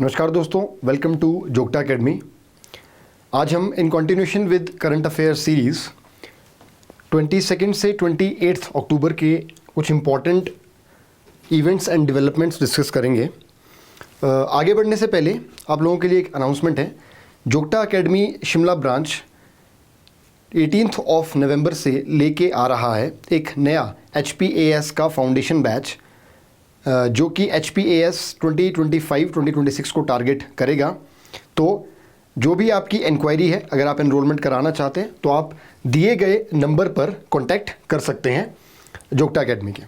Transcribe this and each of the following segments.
नमस्कार दोस्तों, welcome to जोगटा academy. आज हम in continuation with current affair series 22 से 28 अक्टूबर के कुछ important events and developments discuss करेंगे। आगे बढ़ने से पहले आप लोगों के लिए एक अनाउंसमेंट है। जोगटा अकेडमी शिमला ब्रांच 18 नवंबर से लेके आ रहा है एक नया HPAS का फाउंडेशन बैच, जो कि HPAS 2025-2026 को टारगेट करेगा। तो जो भी आपकी इंक्वायरी है, अगर आप एनरोलमेंट कराना चाहते हैं तो आप दिए गए नंबर पर कांटेक्ट कर सकते हैं जोगटा अकेडमी के।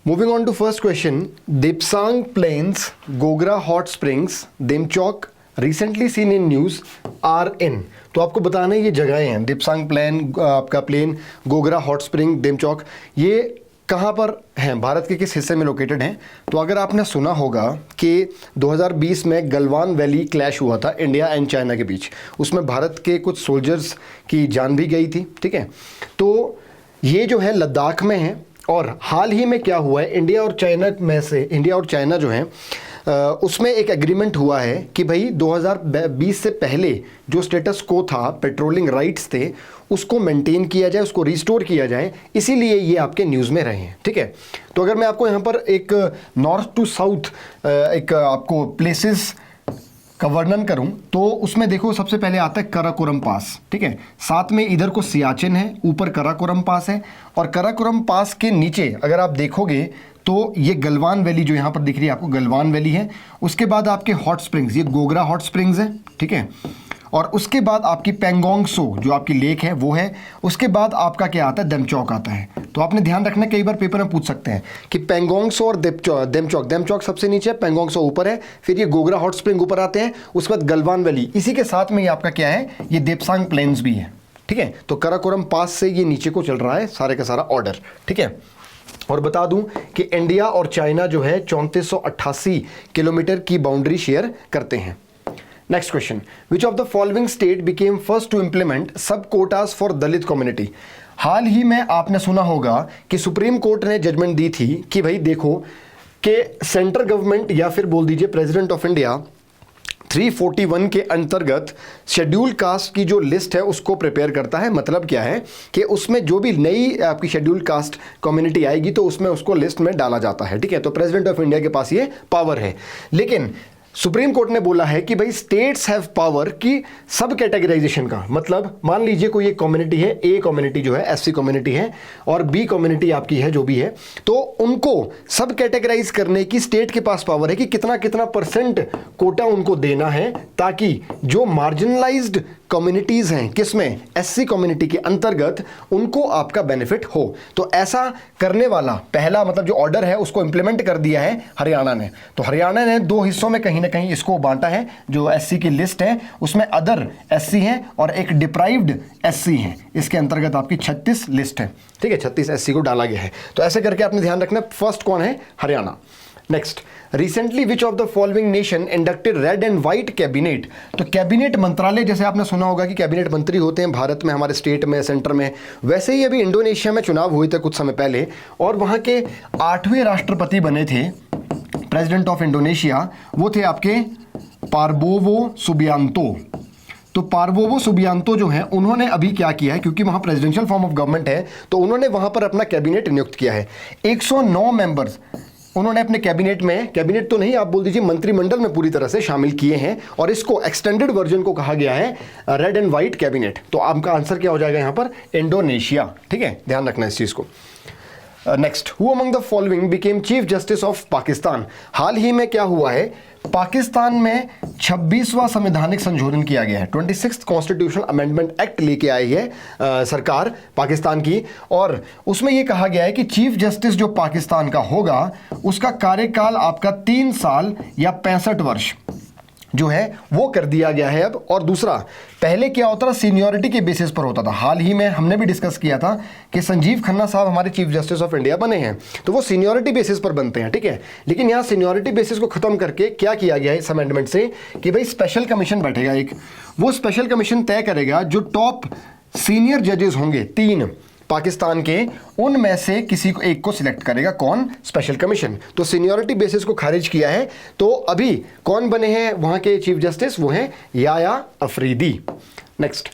Moving on to first question, Depsang plains, Gogra hot springs, Demchok recently seen in news are in. तो आपको बताना है ये जगहें हैं, दिपसांग प्लेन, आपका plain, Gogra hot spring, Demchok, ये कहाँ पर हैं, भारत के किस हिस्से में लोकेटेड हैं। तो अगर आपने सुना होगा कि 2020 में गलवान वैली क्लैश हुआ था इंडिया एंड चाइना के बीच, उसमें भारत के कुछ सोल्जर्स की जान भी गई थी, ठीक है। तो ये जो है लद्दाख में है। और हाल ही में क्या हुआ है, इंडिया और चाइना जो है उसमें एक एग्रीमेंट हुआ है कि भाई 2020 से पहले जो स्टेटस को था, पेट्रोलिंग राइट्स थे, उसको मेंटेन किया जाए, उसको रिस्टोर किया जाए। इसीलिए ये आपके न्यूज़ में रहे हैं, ठीक है। तो अगर मैं आपको यहाँ पर एक नॉर्थ टू साउथ एक आपको प्लेसेस का वर्णन करूं तो उसमें देखो, सबसे पहले आता है कराकोरम पास, ठीक है। साथ में इधर को सियाचिन है, ऊपर कराकोरम पास है, और कराकोरम पास के नीचे अगर आप देखोगे तो ये गलवान वैली जो यहाँ पर दिख रही है आपको, गलवान वैली है। उसके बाद आपके हॉट स्प्रिंग्स, ये गोगरा हॉट स्प्रिंग्स है, ठीक है। और उसके बाद आपकी पेंगोंग सो जो आपकी लेक है वो है। उसके बाद आपका क्या आता है, देमचौक आता है। तो आपने ध्यान रखना, कई बार पेपर में पूछ सकते हैं कि पेंगोंग सो और देमचौक सबसे नीचे है, पेंगोंग सो ऊपर है, फिर ये गोगरा हॉट स्प्रिंग ऊपर आते हैं, उसके बाद गलवान वैली, इसी के साथ में ये आपका क्या है, ये देपसांग प्लेन्स भी है, ठीक है। तो कराकोरम पास से ये नीचे को चल रहा है सारे का सारा ऑर्डर, ठीक है। और बता दूं कि इंडिया और चाइना जो है 3488 किलोमीटर की बाउंड्री शेयर करते हैं। Next question, which of the following state became first to implement sub quotas for Dalit community. हाल ही में आपने सुना होगा कि सुप्रीम कोर्ट ने जजमेंट दी थी कि भाई देखो कि सेंट्रल गवर्नमेंट या फिर बोल दीजिए प्रेसिडेंट ऑफ इंडिया 341 के अंतर्गत शेड्यूल कास्ट की जो लिस्ट है उसको प्रिपेयर करता है। मतलब क्या है कि उसमें जो भी नई आपकी शेड्यूल कास्ट कम्युनिटी आएगी तो उसमें उसको लिस्ट में डाला जाता है, ठीक है। तो प्रेसिडेंट ऑफ इंडिया के पास ये पावर है। लेकिन सुप्रीम कोर्ट ने बोला है कि भाई स्टेट्स हैव पावर की सब कैटेगराइजेशन का। मतलब मान लीजिए कोई एक कम्युनिटी है, ए कम्युनिटी जो है SC कम्युनिटी है और बी कम्युनिटी आपकी है जो भी है, तो उनको सब कैटेगराइज करने की स्टेट के पास पावर है कि कितना कितना % कोटा उनको देना है, ताकि जो मार्जिनलाइज्ड कम्युनिटीज़ हैं किसमें, SC कम्युनिटी के अंतर्गत, उनको आपका बेनिफिट हो। तो ऐसा करने वाला पहला मतलब जो ऑर्डर है उसको इंप्लीमेंट कर दिया है हरियाणा ने। तो हरियाणा ने 2 हिस्सों में कहीं ना कहीं इसको बांटा है। जो SC की लिस्ट है उसमें अदर SC है और एक डिप्राइव्ड SC है। इसके अंतर्गत आपकी 36 लिस्ट है, ठीक है। 36 SC को डाला गया है। तो ऐसे करके आपने ध्यान रखना, फर्स्ट कौन है, Haryana. Next, recently which of the following nation inducted red and white cabinet. तो कैबिनेट मंत्रालय, जैसे आपने सुना होगा कि कैबिनेट मंत्री होते हैं भारत में, हमारे स्टेट में, सेंटर में, वैसे ही अभी इंडोनेशिया में चुनाव हुए थे कुछ समय पहले और वहाँ के 8वें राष्ट्रपति बने थे प्रेसिडेंट ऑफ इंडोनेशिया, वो थे आपके पारबोवो सुबियांतो। तो पारबोवो सुबियांतो जो है उन्होंने अभी क्या किया है, क्योंकि वहाँ प्रेसिडेंशियल फॉर्म ऑफ गवर्नमेंट है, तो उन्होंने वहाँ पर अपना कैबिनेट नियुक्त किया है। 109 मेंबर्स उन्होंने अपने कैबिनेट में, कैबिनेट तो नहीं आप बोल दीजिए मंत्रिमंडल में पूरी तरह से शामिल किए हैं, और इसको एक्सटेंडेड वर्जन को कहा गया है रेड एंड व्हाइट कैबिनेट। तो आपका आंसर क्या हो जाएगा यहाँ पर, इंडोनेशिया, ठीक है। ध्यान रखना इस चीज़ को। Next, who among the following became chief justice of Pakistan. हाल ही में क्या हुआ है, पाकिस्तान में 26वां संवैधानिक संशोधन किया गया है। 26th कॉन्स्टिट्यूशनल अमेंडमेंट एक्ट लेके आई है सरकार पाकिस्तान की, और उसमें यह कहा गया है कि चीफ जस्टिस जो पाकिस्तान का होगा उसका कार्यकाल आपका 3 साल या 65 वर्ष जो है वो कर दिया गया है अब। और दूसरा, पहले क्या होता था, सीनियरिटी के बेसिस पर होता था। हाल ही में हमने भी डिस्कस किया था कि संजीव खन्ना साहब हमारे चीफ जस्टिस ऑफ इंडिया बने हैं, तो वो सीनियरिटी बेसिस पर बनते हैं, ठीक है। लेकिन यहाँ सीनियरिटी बेसिस को खत्म करके क्या किया गया है इस अमेंडमेंट से कि भाई स्पेशल कमीशन बैठेगा एक, वो स्पेशल कमीशन तय करेगा जो टॉप सीनियर जजेस होंगे 3 पाकिस्तान के, उनमें से किसी को एक को सिलेक्ट करेगा। कौन? Special commission. तो सीनियरिटी बेसिस को खारिज किया है। तो अभी कौन बने हैं वहां के चीफ जस्टिस? वो हैं Yahya Afridi. Next,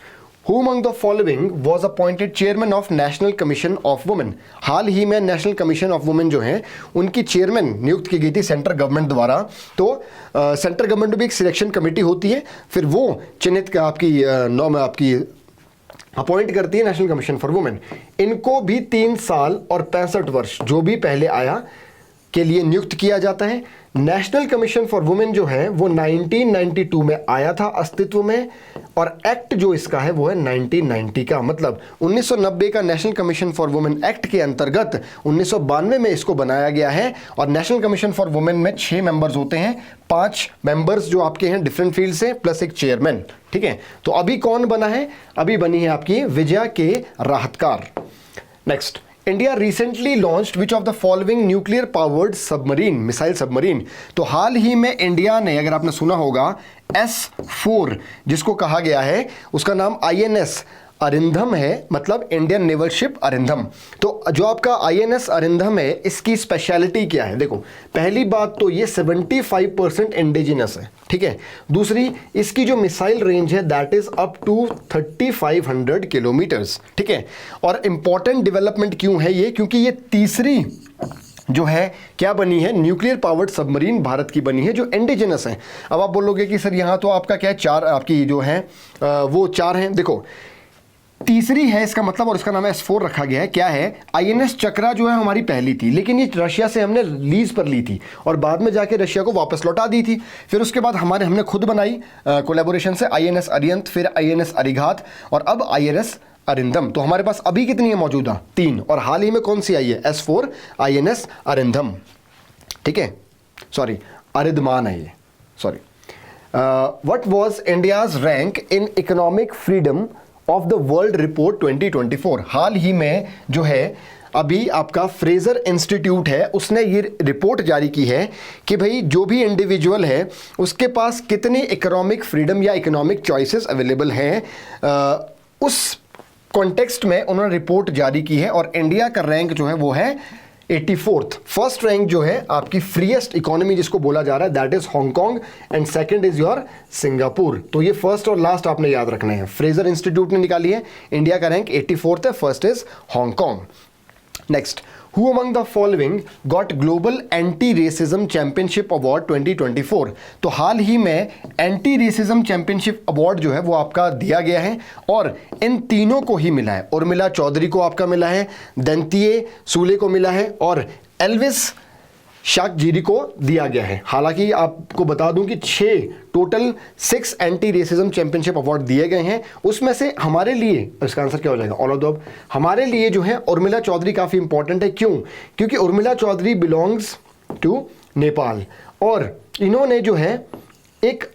Who among the following was appointed chairman of National Commission of Women? हाल ही में नेशनल कमीशन ऑफ वुमेन जो हैं उनकी चेयरमैन नियुक्त की गई थी सेंट्रल गवर्नमेंट द्वारा। तो सेंट्रल गवर्नमेंट में भी एक सिलेक्शन कमेटी होती है, फिर वो चिन्हित आपकी अपॉइंट करती है नेशनल कमीशन फॉर वुमेन। इनको भी 3 साल और 65 वर्ष जो भी पहले आया के लिए नियुक्त किया जाता है। नेशनल कमीशन फॉर वुमेन जो है वो 1992 में आया था अस्तित्व में, और एक्ट जो इसका है वो है 1990 का। मतलब 1990 का national commission for women act के अंतर्गत 1992 में इसको बनाया गया है। और नेशनल कमीशन फॉर वुमेन में 6 मेंबर्स होते हैं, 5 मेंबर्स जो आपके हैं डिफरेंट फील्ड से, प्लस एक चेयरमैन। ठीक है, तो अभी कौन बना है? अभी बनी है आपकी विजया के Rahatkar. Next, India recently launched which of the following nuclear powered submarine, missile submarine. तो हाल ही में इंडिया ने, अगर आपने सुना होगा, S4 जिसको कहा गया है, उसका नाम INS अरिंधम है, मतलब इंडियन नेवल शिप अरिंधम। तो जो आपका INS अरिंधम है, इसकी स्पेशलिटी क्या है? देखो, पहली बात तो ये 75% इंडिजिनस है। ठीक है, दूसरी, इसकी जो मिसाइल रेंज है that is up to 3500 kilometres. ठीक है, और इंपॉर्टेंट डेवलपमेंट क्यों है ये? क्योंकि ये तीसरी जो है क्या बनी है, न्यूक्लियर पावर्ड सबमरीन भारत की बनी है जो इंडिजिनस है। अब आप बोलोगे कि सर यहाँ तो आपका क्या है, 4 आपकी जो है वो 4 हैं। देखो, तीसरी है इसका मतलब, और इसका नाम S4 रखा गया है। क्या है? INS चक्रा जो है हमारी पहली थी, लेकिन ये रशिया से हमने लीज पर ली थी और बाद में जाके रशिया को वापस लौटा दी थी। फिर उसके बाद हमने खुद बनाई कोलैबोरेशन से INS अरियंत, फिर INS अरिघात, और अब INS अरिंदम। तो हमारे पास अभी कितनी है मौजूदा? 3। और हाल ही में कौन सी आई है? S4 INS Arindam. ठीक है, सॉरी अरिधमान है ये, sorry. What was India's rank in economic freedom of the world report 2024? हाल ही में जो है अभी आपका फ्रेजर इंस्टीट्यूट है, उसने ये रिपोर्ट जारी की है कि भाई जो भी इंडिविजुअल है उसके पास कितनी इकोनॉमिक फ्रीडम या इकोनॉमिक चॉइसेस अवेलेबल हैं। उस कॉन्टेक्स्ट में उन्होंने रिपोर्ट जारी की है, और इंडिया का रैंक जो है वो है 84th। फर्स्ट रैंक जो है आपकी फ्रीएस्ट इकोनॉमी जिसको बोला जा रहा है that is Hong Kong, and second is your Singapore. तो ये फर्स्ट और लास्ट आपने याद रखने हैं। फ्रेजर इंस्टीट्यूट ने निकाली है, इंडिया का रैंक 84th है, first is Hong Kong. Next, Who among the following got Global Anti-Racism Championship Award 2024? तो हाल ही में एंटी रेसिज्म चैंपियनशिप अवार्ड जो है वो आपका दिया गया है, और इन तीनों को ही मिला है। उर्मिला चौधरी को आपका मिला है, दंतिये सूले को मिला है, और एल्विस शाकजीरी को दिया गया है। हालांकि आपको बता दूं कि 6 एंटी रेसिज्म चैंपियनशिप अवार्ड दिए गए हैं, उसमें से हमारे लिए, इसका आंसर क्या हो जाएगा? All of the above. हमारे लिए जो है उर्मिला चौधरी काफ़ी इंपॉर्टेंट है। क्यों? क्योंकि उर्मिला चौधरी बिलोंग्स टू नेपाल, और इन्होंने जो है एक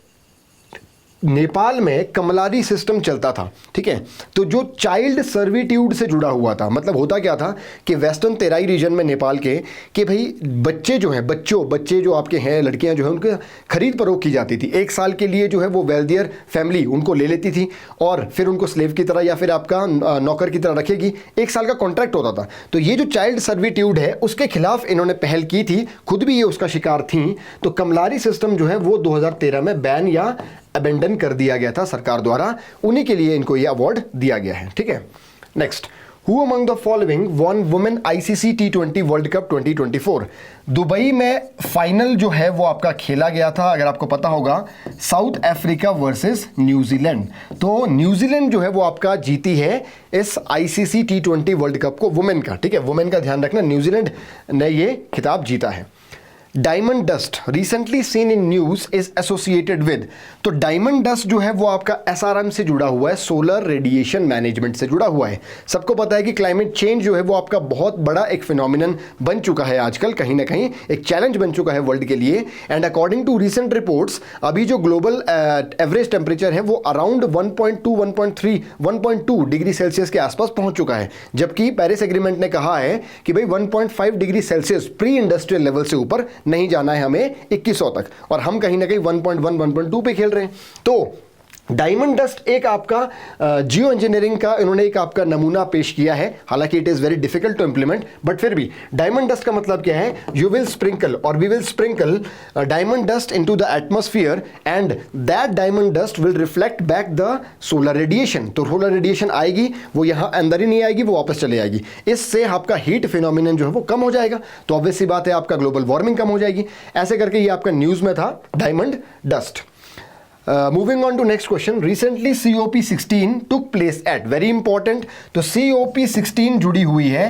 नेपाल में कमलारी सिस्टम चलता था। ठीक है, तो जो चाइल्ड सर्विट्यूड से जुड़ा हुआ था, मतलब होता क्या था कि वेस्टर्न तेराई रीजन में नेपाल के, कि भाई बच्चे जो हैं, बच्चे जो आपके हैं, लड़कियां जो हैं, उनकी खरीद फरोख्त की जाती थी। 1 साल के लिए जो है वो वेल्दियर फैमिली उनको ले लेती थी, और फिर उनको स्लेव की तरह या फिर आपका नौकर की तरह रखेगी। 1 साल का कॉन्ट्रैक्ट होता था। तो ये जो चाइल्ड सर्विट्यूड है उसके खिलाफ इन्होंने पहल की थी, खुद भी ये उसका शिकार थी। तो कमलारी सिस्टम जो है वो 2013 में बैन या अबेंडन कर दिया गया था सरकार द्वारा, उन्हीं के लिए इनको ये अवार्ड दिया गया है। ठीक है, next, who among the following one women ICC T20 world cup 2024? Dubai में फाइनल जो है वो आपका खेला गया था, अगर आपको पता होगा, साउथ अफ्रीका वर्सेस न्यूजीलैंड। तो न्यूजीलैंड जो है वो आपका जीती है इस ICC T20 वर्ल्ड कप को, वुमेन का। ठीक है, वुमेन का ध्यान रखना, न्यूजीलैंड ने ये खिताब जीता है। Diamond dust recently seen in news is associated with, तो डायमंड डस्ट जो है वो आपका SRM से जुड़ा हुआ है, सोलर रेडिएशन मैनेजमेंट से जुड़ा हुआ है। सबको पता है कि क्लाइमेट चेंज जो है वो आपका बहुत बड़ा एक फिनोमिनन बन चुका है आजकल, कहीं ना कहीं एक चैलेंज बन चुका है वर्ल्ड के लिए। And according to recent reports, अभी जो ग्लोबल एवरेज टेम्परेचर है वो अराउंड 1.2 डिग्री सेल्सियस के आसपास पहुंच चुका है, जबकि पेरिस एग्रीमेंट ने कहा है कि भाई 1.5 degree Celsius pre industrial level से ऊपर नहीं जाना है हमें 2100 तक, और हम कहीं ना कहीं 1.1 1.2 पे खेल रहे हैं। तो डायमंड डस्ट एक आपका जियो इंजीनियरिंग का इन्होंने एक आपका नमूना पेश किया है, हालांकि it is very difficult to implement, but फिर भी डायमंड डस्ट का मतलब क्या है, यू विल स्प्रिंकल और we will sprinkle diamond dust into the atmosphere and that diamond dust will reflect back the solar radiation. तो सोलर रेडिएशन आएगी, वो यहाँ अंदर ही नहीं आएगी, वो वापस चले आएगी, इससे आपका हीट फिनोमिनन जो है वो कम हो जाएगा। तो ऑब्वियस सी बात है आपका ग्लोबल वार्मिंग कम हो जाएगी। ऐसे करके ये आपका न्यूज़ में था diamond dust. Moving on to next question, recently COP16 took place at, very important, तो COP16 जुड़ी हुई है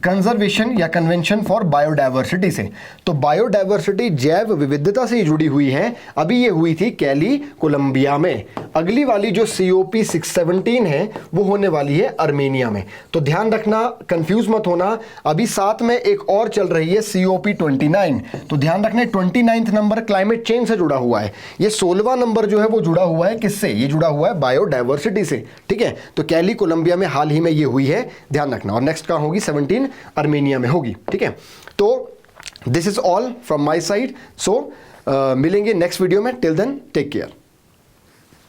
कंजर्वेशन या कन्वेंशन फॉर बायोडाइवर्सिटी से। तो बायोडाइवर्सिटी जैव विविधता से जुड़ी हुई है, अभी ये हुई थी कैली कोलंबिया में। अगली वाली जो COP17 है वो होने वाली है अर्मेनिया में। तो ध्यान रखना, कंफ्यूज मत होना। अभी साथ में एक और चल रही है COP29, तो ध्यान रखना 29th नंबर क्लाइमेट चेंज से जुड़ा हुआ है। ये 16वां नंबर जो है वो जुड़ा हुआ है किससे, ये जुड़ा हुआ है बायोडाइवर्सिटी से, ठीक है। तो कैली कोलंबिया में हाल ही में ये हुई है, ध्यान रखना। और नेक्स्ट कहाँ होगी, 17 अर्मेनिया में होगी, ठीक है। तो this is all from my side, so मिलेंगे नेक्स्ट वीडियो में। Till then take care.